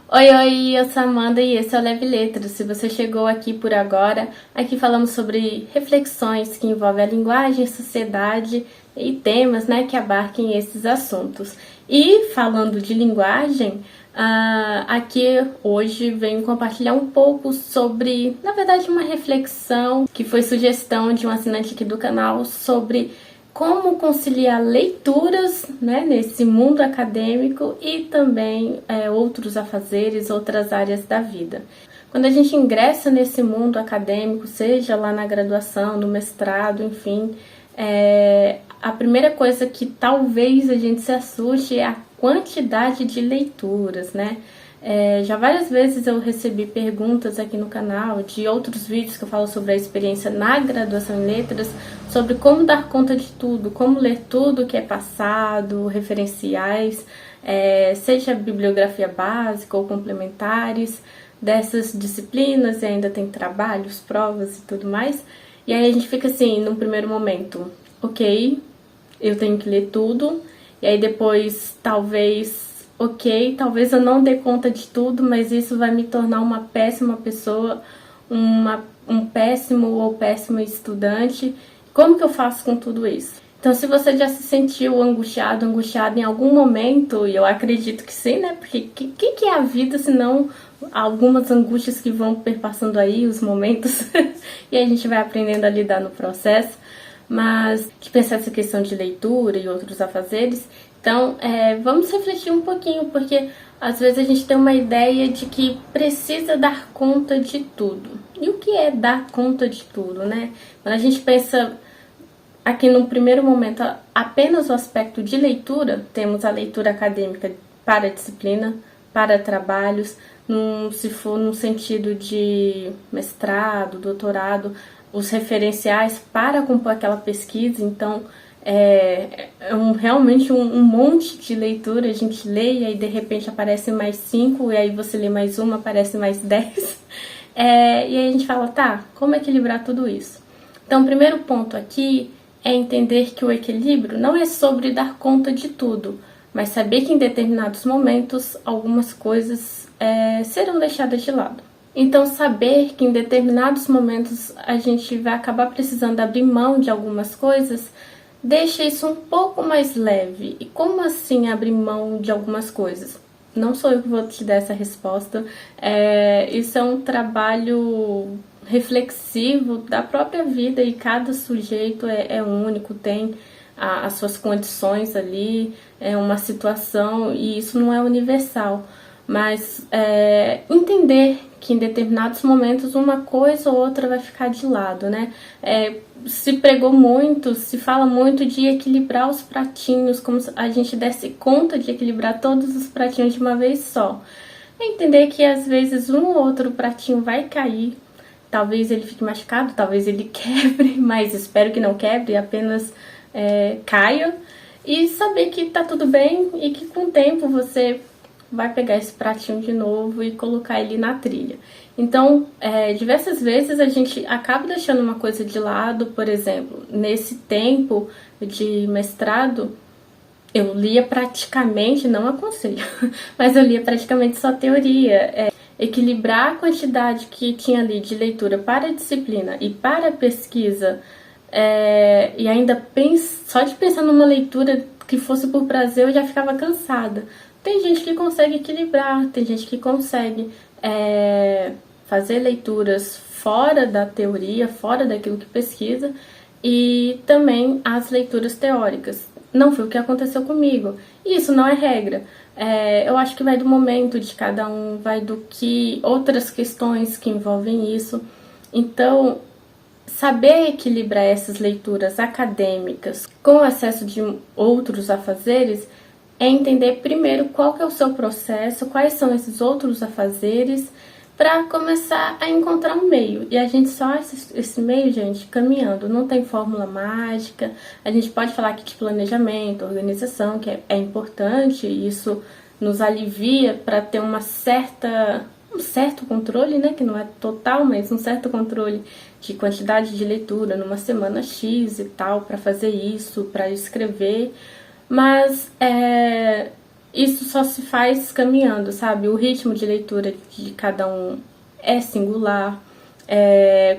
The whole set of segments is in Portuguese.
Oi, eu sou a Amanda e esse é o Leve Letras. Se você chegou aqui por agora, aqui falamos sobre reflexões que envolvem a linguagem, sociedade e temas, que abarquem esses assuntos. E falando de linguagem, aqui hoje venho compartilhar um pouco sobre, na verdade, uma reflexão que foi sugestão de um assinante aqui do canal sobre como conciliar leituras, nesse mundo acadêmico e também outros afazeres, outras áreas da vida. Quando a gente ingressa nesse mundo acadêmico, seja lá na graduação, no mestrado, enfim, a primeira coisa que talvez a gente se assuste é a quantidade de leituras, já várias vezes eu recebi perguntas aqui no canal de outros vídeos que eu falo sobre a experiência na graduação em letras, sobre como dar conta de tudo, como ler tudo que é passado, referenciais, seja bibliografia básica ou complementares dessas disciplinas, e ainda tem trabalhos, provas e tudo mais. E aí a gente fica assim, num primeiro momento, ok, eu tenho que ler tudo, e aí depois talvez eu não dê conta de tudo, mas isso vai me tornar uma péssima pessoa, um péssimo ou péssima estudante. Como que eu faço com tudo isso? Então, se você já se sentiu angustiado em algum momento, e eu acredito que sim, Porque que é a vida se não algumas angústias que vão perpassando aí, os momentos, e a gente vai aprendendo a lidar no processo. Mas de pensar essa questão de leitura e outros afazeres, então vamos refletir um pouquinho, porque às vezes a gente tem uma ideia de que precisa dar conta de tudo. E o que é dar conta de tudo, Quando a gente pensa aqui no primeiro momento apenas o aspecto de leitura, temos a leitura acadêmica para disciplina, para trabalhos, se for no sentido de mestrado, doutorado, os referenciais para compor aquela pesquisa. Então realmente um monte de leitura, a gente lê e aí de repente aparecem mais 5, e aí você lê mais uma, aparece mais 10. E aí a gente fala, tá, como equilibrar tudo isso? Então o primeiro ponto aqui é entender que o equilíbrio não é sobre dar conta de tudo, mas saber que em determinados momentos algumas coisas serão deixadas de lado. Então, saber que em determinados momentos a gente vai acabar precisando abrir mão de algumas coisas deixa isso um pouco mais leve. E como assim abrir mão de algumas coisas? Não sou eu que vou te dar essa resposta. Isso é um trabalho reflexivo da própria vida, e cada sujeito é único, tem as suas condições ali, é uma situação, e isso não é universal. Mas entender que em determinados momentos uma coisa ou outra vai ficar de lado, se pregou muito, se fala muito de equilibrar os pratinhos, como se a gente desse conta de equilibrar todos os pratinhos de uma vez só. Entender que às vezes um ou outro pratinho vai cair, talvez ele fique machucado, talvez ele quebre, mas espero que não quebre, apenas caia. E saber que tá tudo bem e que com o tempo você vai pegar esse pratinho de novo e colocar ele na trilha. Então, diversas vezes a gente acaba deixando uma coisa de lado. Por exemplo, nesse tempo de mestrado, eu lia praticamente, não aconselho, mas eu lia praticamente só teoria. Equilibrar a quantidade que tinha ali de leitura para a disciplina e para a pesquisa, e ainda só de pensar numa leitura que fosse por prazer eu já ficava cansada. Tem gente que consegue equilibrar, tem gente que consegue fazer leituras fora da teoria, fora daquilo que pesquisa, e também as leituras teóricas. Não foi o que aconteceu comigo. E isso não é regra. Eu acho que vai do momento de cada um, vai do que outras questões que envolvem isso. Então, saber equilibrar essas leituras acadêmicas com o acesso de outros afazeres é entender primeiro qual que é o seu processo, quais são esses outros afazeres, para começar a encontrar um meio. E a gente só acha esse meio, gente, caminhando. Não tem fórmula mágica. A gente pode falar aqui de planejamento, organização, que é importante, e isso nos alivia para ter um certo controle, que não é total, mas um certo controle de quantidade de leitura numa semana X e tal, para fazer isso, para escrever. Mas isso só se faz caminhando, sabe? O ritmo de leitura de cada um é singular,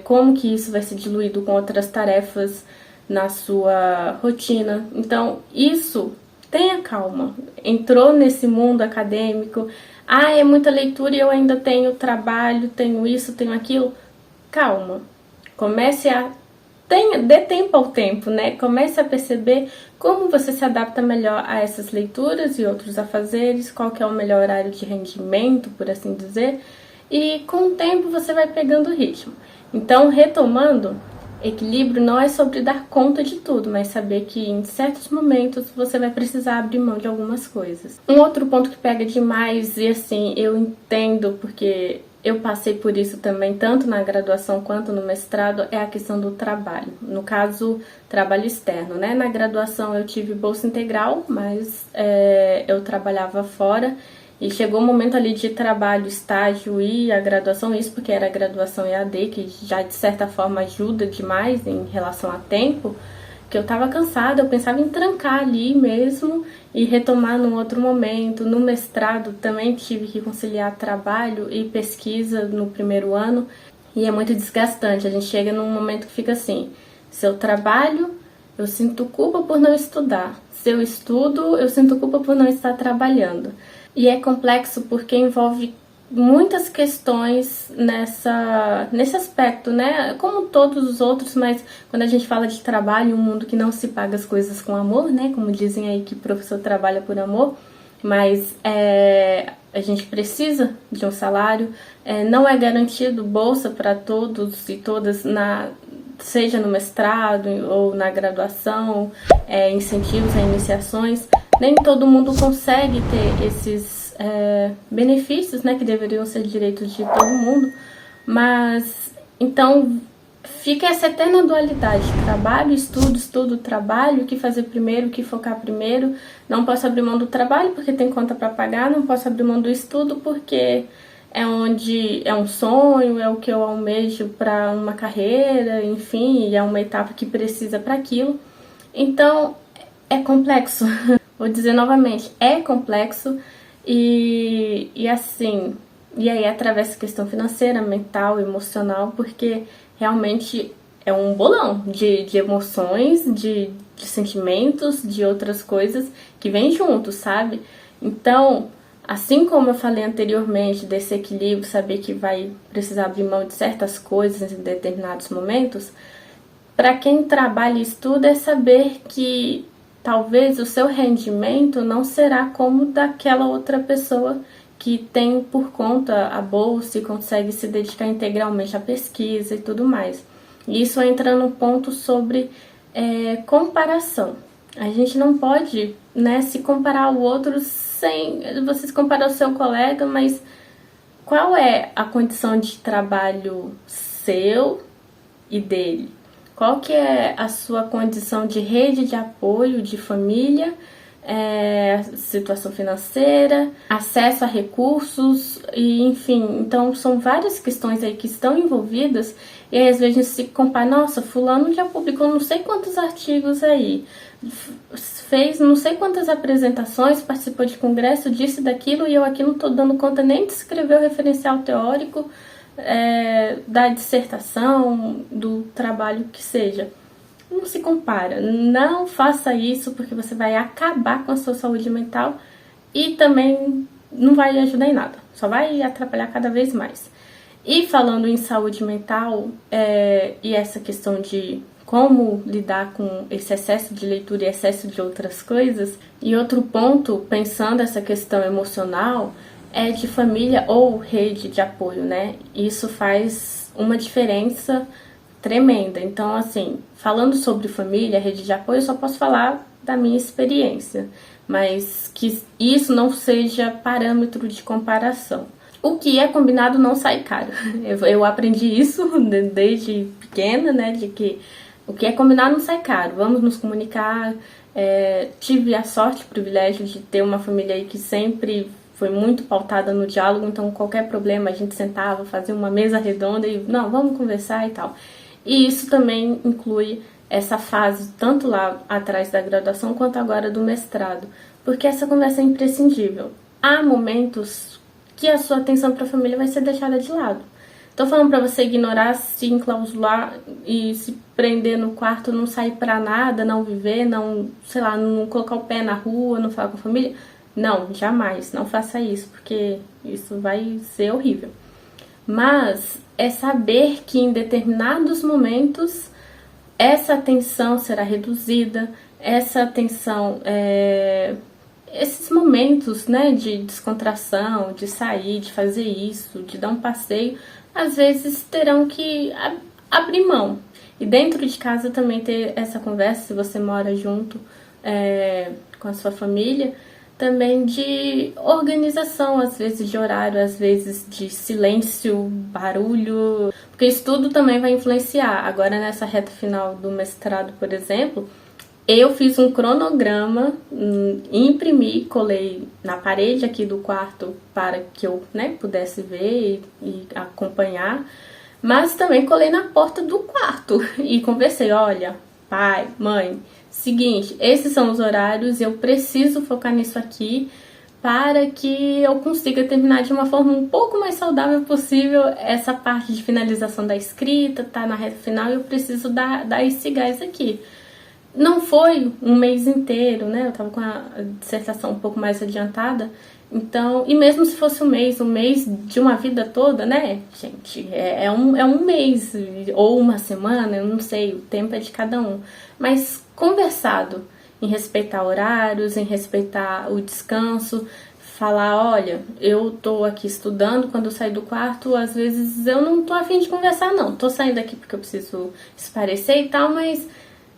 como que isso vai ser diluído com outras tarefas na sua rotina. Então, isso, tenha calma. Entrou nesse mundo acadêmico, é muita leitura e eu ainda tenho trabalho, tenho isso, tenho aquilo. Calma. Comece a... dê tempo ao tempo, né? Comece a perceber como você se adapta melhor a essas leituras e outros afazeres, qual que é o melhor horário de rendimento, por assim dizer, e com o tempo você vai pegando o ritmo. Então, retomando, equilíbrio não é sobre dar conta de tudo, mas saber que em certos momentos você vai precisar abrir mão de algumas coisas. Um outro ponto que pega demais, e assim, eu entendo porque eu passei por isso também, tanto na graduação quanto no mestrado, é a questão do trabalho. No caso, trabalho externo, né? Na graduação eu tive bolsa integral, mas eu trabalhava fora. E chegou o momento ali de trabalho, estágio e a graduação, isso porque era a graduação EAD, que já de certa forma ajuda demais em relação a tempo, que eu tava cansada, eu pensava em trancar ali mesmo e retomar num outro momento. No mestrado também tive que conciliar trabalho e pesquisa no primeiro ano e é muito desgastante. A gente chega num momento que fica assim, se eu trabalho, eu sinto culpa por não estudar. Se eu estudo, eu sinto culpa por não estar trabalhando. E é complexo porque envolve muitas questões nesse aspecto, né? Como todos os outros, mas quando a gente fala de trabalho, um mundo que não se paga as coisas com amor, né? Como dizem aí que o professor trabalha por amor, mas a gente precisa de um salário, não é garantido bolsa para todos e todas, seja no mestrado ou na graduação, incentivos a iniciações. Nem todo mundo consegue ter esses benefícios, né, que deveriam ser direitos de todo mundo, mas então fica essa eterna dualidade, trabalho, estudo, trabalho, o que fazer primeiro, o que focar primeiro. Não posso abrir mão do trabalho porque tem conta para pagar, não posso abrir mão do estudo porque é onde é um sonho, é o que eu almejo para uma carreira, enfim, é uma etapa que precisa para aquilo. Então é complexo. Vou dizer novamente, é complexo e assim, e aí atravessa a questão financeira, mental, emocional, porque realmente é um bolão de emoções, de sentimentos, de outras coisas que vêm juntos, sabe? Então, assim como eu falei anteriormente desse equilíbrio, saber que vai precisar abrir mão de certas coisas em determinados momentos, para quem trabalha e estuda é saber que talvez o seu rendimento não será como daquela outra pessoa que tem por conta a bolsa e consegue se dedicar integralmente à pesquisa e tudo mais. E isso entra no ponto sobre comparação. A gente não pode, né, se comparar ao outro sem você se comparar ao seu colega, mas qual é a condição de trabalho seu e dele? Qual que é a sua condição de rede de apoio, de família, situação financeira, acesso a recursos, e enfim, então são várias questões aí que estão envolvidas, e aí, às vezes a gente se compara, nossa, fulano já publicou não sei quantos artigos aí, fez não sei quantas apresentações, participou de congresso, disso e daquilo, e eu aqui não estou dando conta nem de escrever o referencial teórico, da dissertação, do trabalho que seja. Não se compara, não faça isso porque você vai acabar com a sua saúde mental e também não vai ajudar em nada, só vai atrapalhar cada vez mais. E falando em saúde mental e essa questão de como lidar com esse excesso de leitura e excesso de outras coisas, e outro ponto, pensando essa questão emocional, é de família ou rede de apoio, né? Isso faz uma diferença tremenda. Então, assim, falando sobre família, rede de apoio, eu só posso falar da minha experiência, mas que isso não seja parâmetro de comparação. O que é combinado não sai caro. Eu aprendi isso desde pequena, né? De que o que é combinado não sai caro. Vamos nos comunicar. Tive a sorte, o privilégio de ter uma família aí que sempre foi muito pautada no diálogo, então qualquer problema a gente sentava, fazia uma mesa redonda e não, vamos conversar e tal. E isso também inclui essa fase, tanto lá atrás da graduação quanto agora do mestrado, porque essa conversa é imprescindível. Há momentos que a sua atenção para a família vai ser deixada de lado. Tô falando pra você ignorar, se enclausular e se prender no quarto, não sair pra nada, não viver, não, sei lá, não colocar o pé na rua, não falar com a família. Não, jamais, não faça isso, porque isso vai ser horrível. Mas é saber que em determinados momentos essa atenção será reduzida, essa atenção, esses momentos, né, de descontração, de sair, de fazer isso, de dar um passeio, às vezes terão que abrir mão. E dentro de casa também ter essa conversa, se você mora junto com a sua família, também de organização, às vezes de horário, às vezes de silêncio, barulho, porque isso tudo também vai influenciar. Agora nessa reta final do mestrado, por exemplo, eu fiz um cronograma, imprimi, colei na parede aqui do quarto para que eu, né, pudesse ver e acompanhar, mas também colei na porta do quarto e conversei, olha, pai, mãe, seguinte, esses são os horários, eu preciso focar nisso aqui para que eu consiga terminar de uma forma um pouco mais saudável possível essa parte de finalização da escrita, tá na reta final e eu preciso dar esse gás aqui. Não foi um mês inteiro, né? Eu tava com a dissertação um pouco mais adiantada. Então, e mesmo se fosse um mês de uma vida toda, né, gente? É um mês, ou uma semana, eu não sei, o tempo é de cada um. Mas conversado, em respeitar horários, em respeitar o descanso, falar, olha, eu tô aqui estudando, quando eu sair do quarto, às vezes eu não tô a fim de conversar, não. Tô saindo aqui porque eu preciso esparecer e tal, mas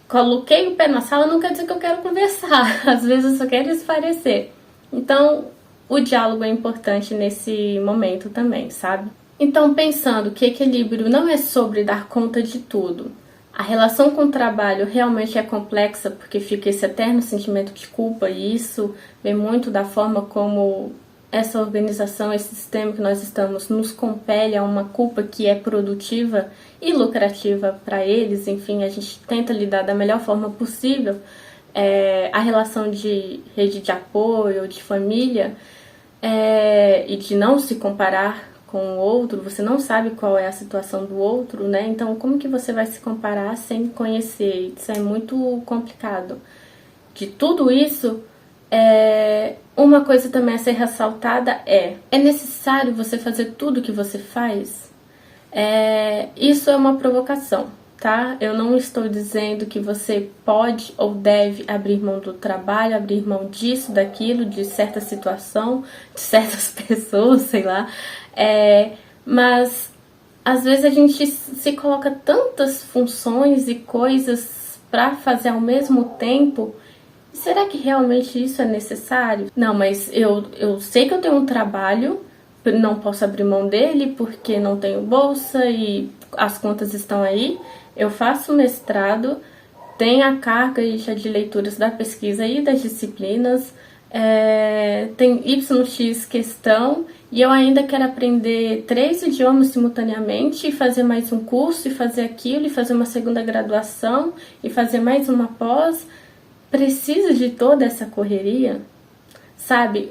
coloquei o pé na sala não quer dizer que eu quero conversar. Às vezes eu só quero esparecer. Então, o diálogo é importante nesse momento também, sabe? Então, pensando que equilíbrio não é sobre dar conta de tudo. A relação com o trabalho realmente é complexa porque fica esse eterno sentimento de culpa e isso vem muito da forma como essa organização, esse sistema que nós estamos nos compele a uma culpa que é produtiva e lucrativa para eles. Enfim, a gente tenta lidar da melhor forma possível. A relação de rede de apoio, de família, e de não se comparar com o outro, você não sabe qual é a situação do outro, né? Então, como que você vai se comparar sem conhecer? Isso é muito complicado. De tudo isso, uma coisa também a ser ressaltada é necessário você fazer tudo que você faz? Isso é uma provocação, tá? Eu não estou dizendo que você pode ou deve abrir mão do trabalho, abrir mão disso, daquilo, de certa situação, de certas pessoas, sei lá. Mas às vezes a gente se coloca tantas funções e coisas para fazer ao mesmo tempo. Será que realmente isso é necessário? Não, mas eu sei que eu tenho um trabalho, não posso abrir mão dele porque não tenho bolsa e as contas estão aí. Eu faço mestrado, tenho a carga de leituras da pesquisa e das disciplinas, tem YX questão e eu ainda quero aprender 3 idiomas simultaneamente e fazer mais um curso e fazer aquilo e fazer uma segunda graduação e fazer mais uma pós. Precisa de toda essa correria? Sabe,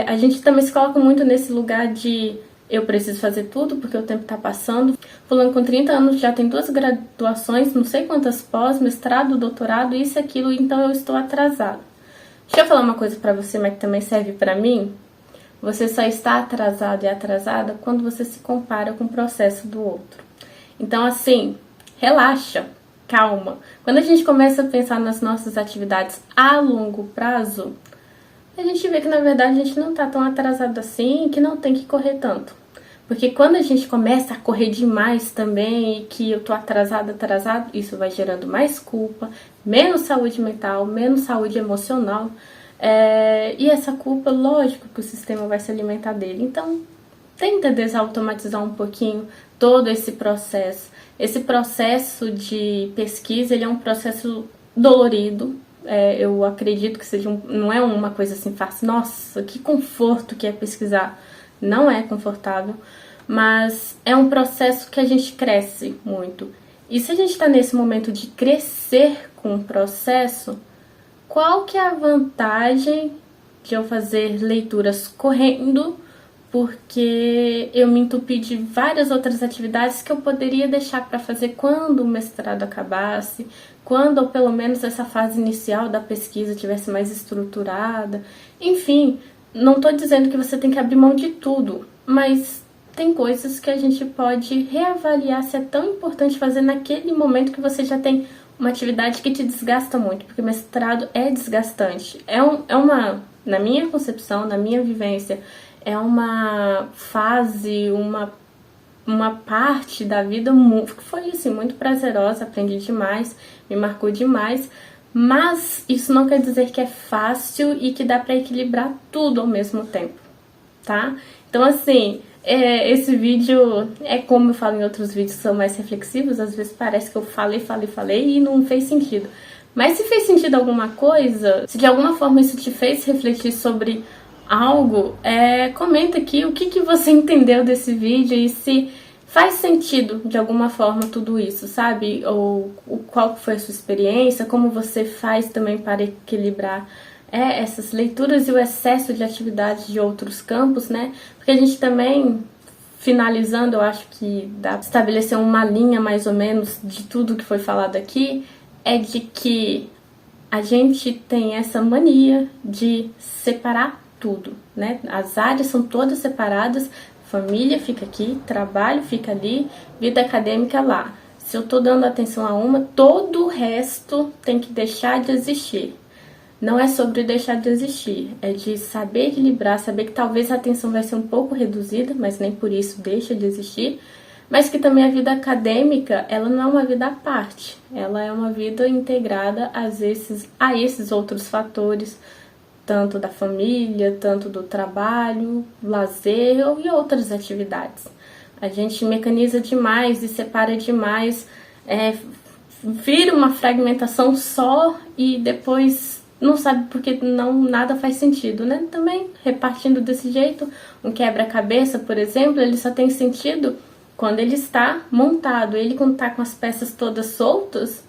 a gente também se coloca muito nesse lugar de eu preciso fazer tudo porque o tempo tá passando. Fulano com 30 anos já tem 2 graduações, não sei quantas pós, mestrado, doutorado, isso e aquilo, então eu estou atrasado. Deixa eu falar uma coisa pra você, mas que também serve pra mim. Você só está atrasado e atrasada quando você se compara com o processo do outro. Então, assim, relaxa, calma. Quando a gente começa a pensar nas nossas atividades a longo prazo, a gente vê que, na verdade, a gente não tá tão atrasado assim e que não tem que correr tanto. Porque quando a gente começa a correr demais também e que eu tô atrasado, isso vai gerando mais culpa, menos saúde mental, menos saúde emocional. E essa culpa, lógico que o sistema vai se alimentar dele. Então, tenta desautomatizar um pouquinho todo esse processo. Esse processo de pesquisa, ele é um processo dolorido. Eu acredito que não é uma coisa assim fácil. Nossa, que conforto que é pesquisar. Não é confortável, mas é um processo que a gente cresce muito. E se a gente está nesse momento de crescer com o processo, qual que é a vantagem de eu fazer leituras correndo, porque eu me entupi de várias outras atividades que eu poderia deixar para fazer quando o mestrado acabasse, quando ou pelo menos essa fase inicial da pesquisa tivesse mais estruturada. Enfim, não estou dizendo que você tem que abrir mão de tudo, mas tem coisas que a gente pode reavaliar se é tão importante fazer naquele momento que você já tem uma atividade que te desgasta muito, porque mestrado é desgastante. É uma, na minha concepção, na minha vivência, é uma fase, uma parte da vida que foi assim, muito prazerosa, aprendi demais, me marcou demais, mas isso não quer dizer que é fácil e que dá para equilibrar tudo ao mesmo tempo, tá? Então assim, esse vídeo é como eu falo em outros vídeos que são mais reflexivos, às vezes parece que eu falei e não fez sentido. Mas se fez sentido alguma coisa, se de alguma forma isso te fez refletir sobre algo, comenta aqui o que você entendeu desse vídeo e se faz sentido de alguma forma tudo isso, sabe? Ou qual foi a sua experiência, como você faz também para equilibrar essas leituras e o excesso de atividades de outros campos, né? Porque a gente também, finalizando, eu acho que dá para estabelecer uma linha mais ou menos de tudo que foi falado aqui, é de que a gente tem essa mania de separar tudo, né? As áreas são todas separadas, família fica aqui, trabalho fica ali, vida acadêmica lá. Se eu tô dando atenção a uma, todo o resto tem que deixar de existir. Não é sobre deixar de existir, é de saber equilibrar, saber que talvez a atenção vai ser um pouco reduzida, mas nem por isso deixa de existir, mas que também a vida acadêmica, ela não é uma vida à parte, ela é uma vida integrada a esses outros fatores, tanto da família, tanto do trabalho, lazer e outras atividades. A gente mecaniza demais e separa demais, vira uma fragmentação só e depois não sabe porque nada faz sentido, né? Também repartindo desse jeito, um quebra-cabeça, por exemplo, ele só tem sentido quando ele está montado. Ele quando está com as peças todas soltas,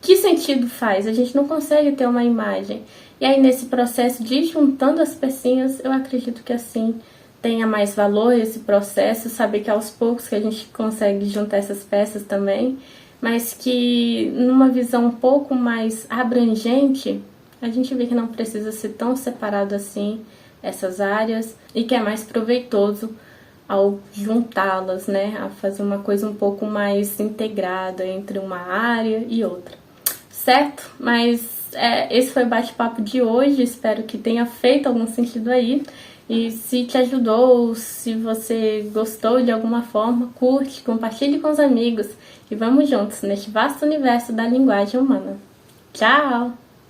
que sentido faz? A gente não consegue ter uma imagem. E aí nesse processo de ir juntando as pecinhas, eu acredito que assim tenha mais valor esse processo, saber que aos poucos que a gente consegue juntar essas peças também, mas que numa visão um pouco mais abrangente, a gente vê que não precisa ser tão separado assim essas áreas e que é mais proveitoso ao juntá-las, né, a fazer uma coisa um pouco mais integrada entre uma área e outra, certo? Mas esse foi o bate-papo de hoje, espero que tenha feito algum sentido aí, e se te ajudou, se você gostou de alguma forma, curte, compartilhe com os amigos, e vamos juntos neste vasto universo da linguagem humana. Tchau!